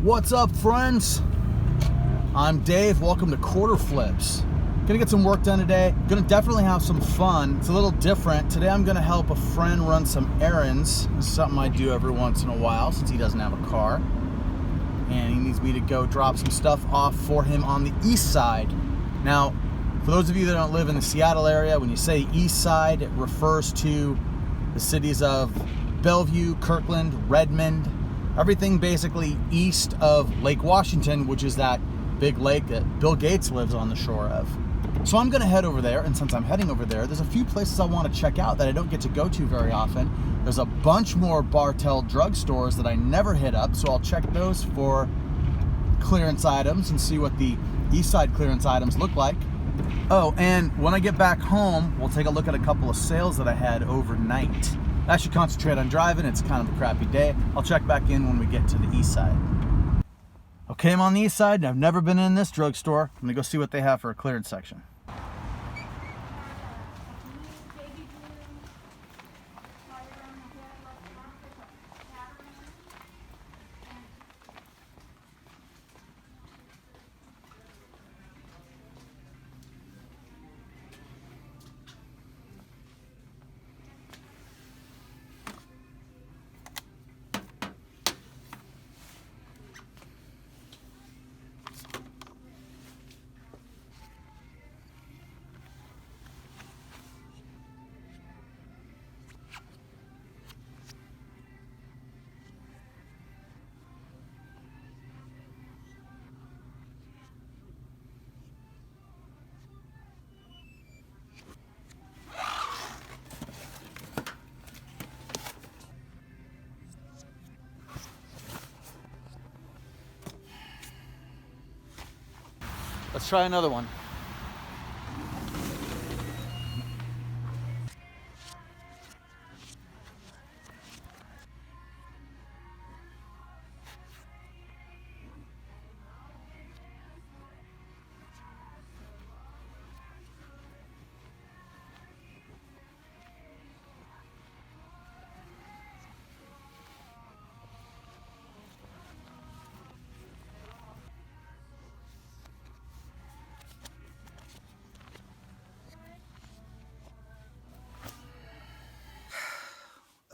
What's up, friends? I'm Dave. Welcome to Quarter Flips. Gonna get some work done today. Gonna definitely have some fun. It's a little different. Today I'm gonna help a friend run some errands. This is something I do every once in a while since he doesn't have a car. And he needs me to go drop some stuff off for him on the east side. Now, for those of you that don't live in the Seattle area, when you say east side, it refers to the cities of Bellevue, Kirkland, Redmond, everything basically east of Lake Washington, which is that big lake that Bill Gates lives on the shore of. So I'm gonna head over there, and since I'm heading over there, there's a few places I wanna check out that I don't get to go to very often. There's a bunch more Bartell drugstores that I never hit up, so I'll check those for clearance items and see what the east side clearance items look like. Oh, and when I get back home, we'll take a look at a couple of sales that I had overnight. I should concentrate on driving. It's kind of a crappy day. I'll check back in when we get to the east side. Okay, I'm on the east side, and I've never been in this drugstore. I'm gonna go see what they have for a clearance section. Let's try another one.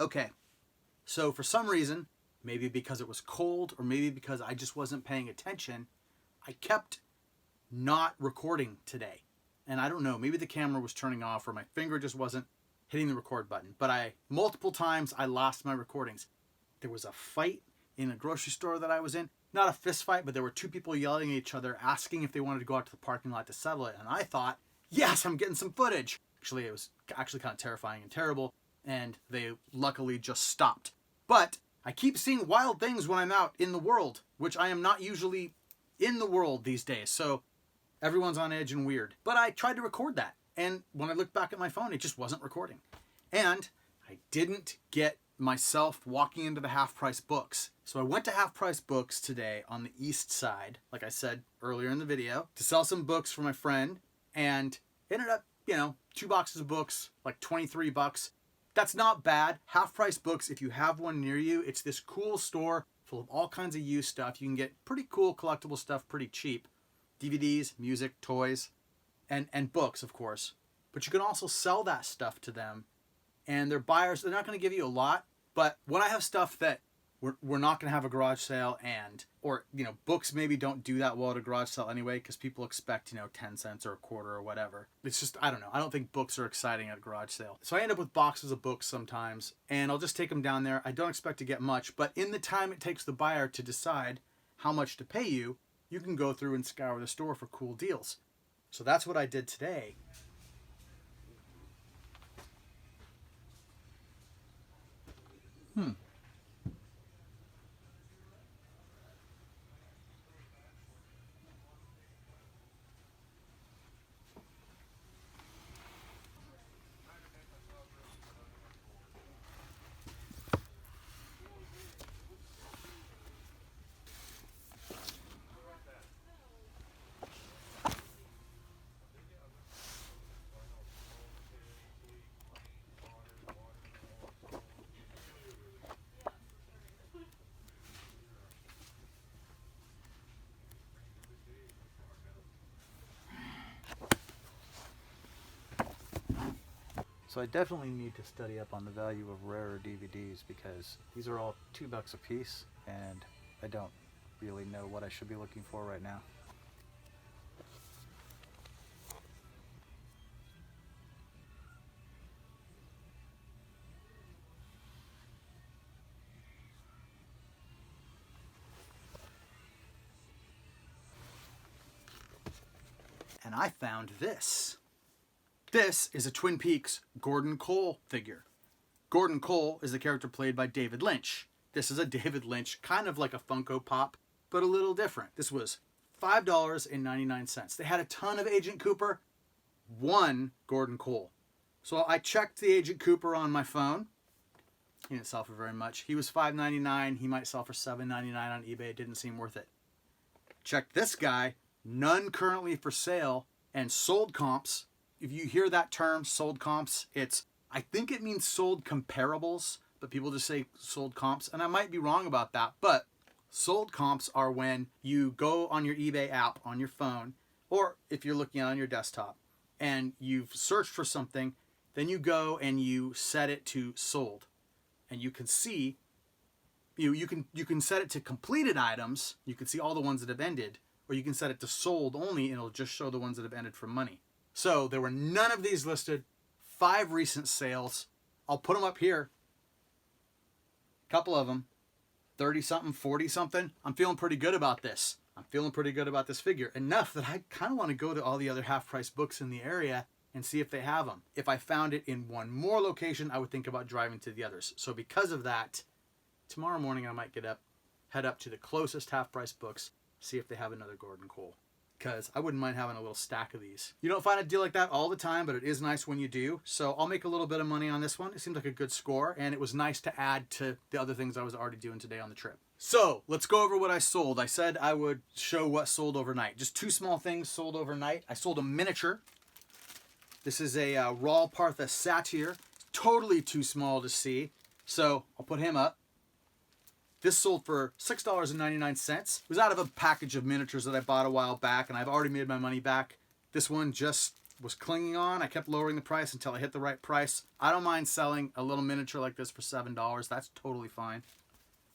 Okay, so for some reason, maybe because it was cold or maybe because I just wasn't paying attention, I kept not recording today. And I don't know, maybe the camera was turning off or my finger just wasn't hitting the record button. But multiple times I lost my recordings. There was a fight in a grocery store that I was in. Not a fist fight, but there were two people yelling at each other, asking if they wanted to go out to the parking lot to settle it. And I thought, yes, I'm getting some footage. Actually, it was actually kind of terrifying and terrible. And they luckily just stopped. But I keep seeing wild things when I'm out in the world, which I am not usually in the world these days. So everyone's on edge and weird. But I tried to record that. And when I looked back at my phone, it just wasn't recording. And I didn't get myself walking into the Half Price Books. So I went to Half Price Books today on the east side, like I said earlier in the video, to sell some books for my friend. And ended up, 2 boxes of books, like $23. That's not bad. Half Price Books, if you have one near you, it's this cool store full of all kinds of used stuff. You can get pretty cool collectible stuff pretty cheap. DVDs, music, toys, and books, of course. But you can also sell that stuff to them. And they're buyers. They're not going to give you a lot. But when I have stuff that we're not going to have a garage sale or books maybe don't do that well at a garage sale anyway because people expect 10 cents or a quarter or whatever. It's just, I don't know, I don't think books are exciting at a garage sale. So I end up with boxes of books sometimes, and I'll just take them down there. I don't expect to get much, but in the time it takes the buyer to decide how much to pay you, you can go through and scour the store for cool deals. So that's what I did today. So I definitely need to study up on the value of rarer DVDs because these are all $2 a piece and I don't really know what I should be looking for right now. And I found this. This is a Twin Peaks Gordon Cole figure. Gordon Cole is the character played by David Lynch. This is a David Lynch, kind of like a Funko Pop, but a little different. This was $5.99. They had a ton of Agent Cooper, one Gordon Cole. So I checked the Agent Cooper on my phone. He didn't sell for very much. He was $5.99. He might sell for $7.99 on eBay. It didn't seem worth it. Checked this guy, none currently for sale, and sold comps. If you hear that term, sold comps, I think it means sold comparables, but people just say sold comps, and I might be wrong about that, but sold comps are when you go on your eBay app on your phone, or if you're looking on your desktop, and you've searched for something, then you go and you set it to sold, and you can see, you can set it to completed items, you can see all the ones that have ended, or you can set it to sold only, and it'll just show the ones that have ended for money. So there were none of these listed, 5 recent sales. I'll put them up here. A couple of them, 30-something, 40-something. I'm feeling pretty good about this. I'm feeling pretty good about this figure. Enough that I kind of want to go to all the other half-price books in the area and see if they have them. If I found it in one more location, I would think about driving to the others. So because of that, tomorrow morning I might head up to the closest half-price books, see if they have another Gordon Cole. Because I wouldn't mind having a little stack of these. You don't find a deal like that all the time, but it is nice when you do. So I'll make a little bit of money on this one. It seems like a good score, and it was nice to add to the other things I was already doing today on the trip. So let's go over what I sold. I said I would show what sold overnight. Just 2 small things sold overnight. I sold a miniature. This is a Raw Partha satyr. Totally too small to see, so I'll put him up. This sold for $6.99. It was out of a package of miniatures that I bought a while back, and I've already made my money back. This one just was clinging on. I kept lowering the price until I hit the right price. I don't mind selling a little miniature like this for $7. That's totally fine.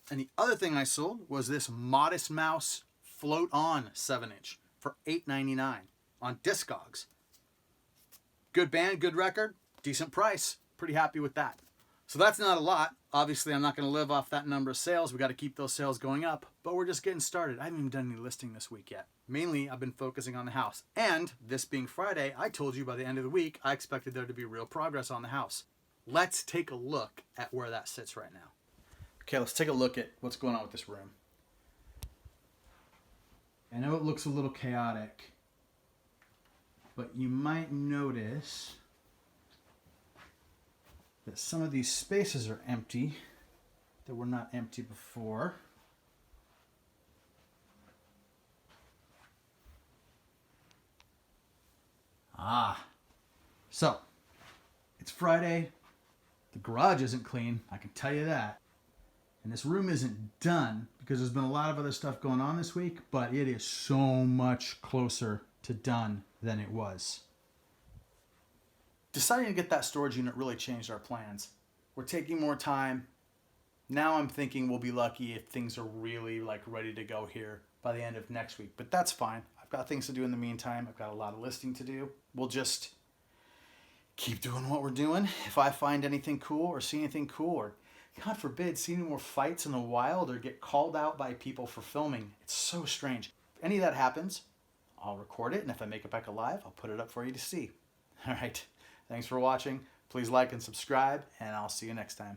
And the other thing I sold was this Modest Mouse Float On 7-inch for $8.99 on Discogs. Good band, good record, decent price. Pretty happy with that. So that's not a lot. Obviously, I'm not going to live off that number of sales. We got to keep those sales going up, but we're just getting started. I haven't even done any listing this week yet. Mainly, I've been focusing on the house. And this being Friday, I told you by the end of the week, I expected there to be real progress on the house. Let's take a look at where that sits right now. Okay, let's take a look at what's going on with this room. I know it looks a little chaotic, but you might notice that some of these spaces are empty that were not empty before. So it's Friday. The garage isn't clean, I can tell you that. And this room isn't done because there's been a lot of other stuff going on this week, but it is so much closer to done than it was. Deciding to get that storage unit really changed our plans. We're taking more time. Now I'm thinking we'll be lucky if things are really ready to go here by the end of next week. But that's fine. I've got things to do in the meantime. I've got a lot of listing to do. We'll just keep doing what we're doing. If I find anything cool or see anything cool, or God forbid, see any more fights in the wild or get called out by people for filming, it's so strange. If any of that happens, I'll record it. And if I make it back alive, I'll put it up for you to see. All right. Thanks for watching. Please like and subscribe, and I'll see you next time.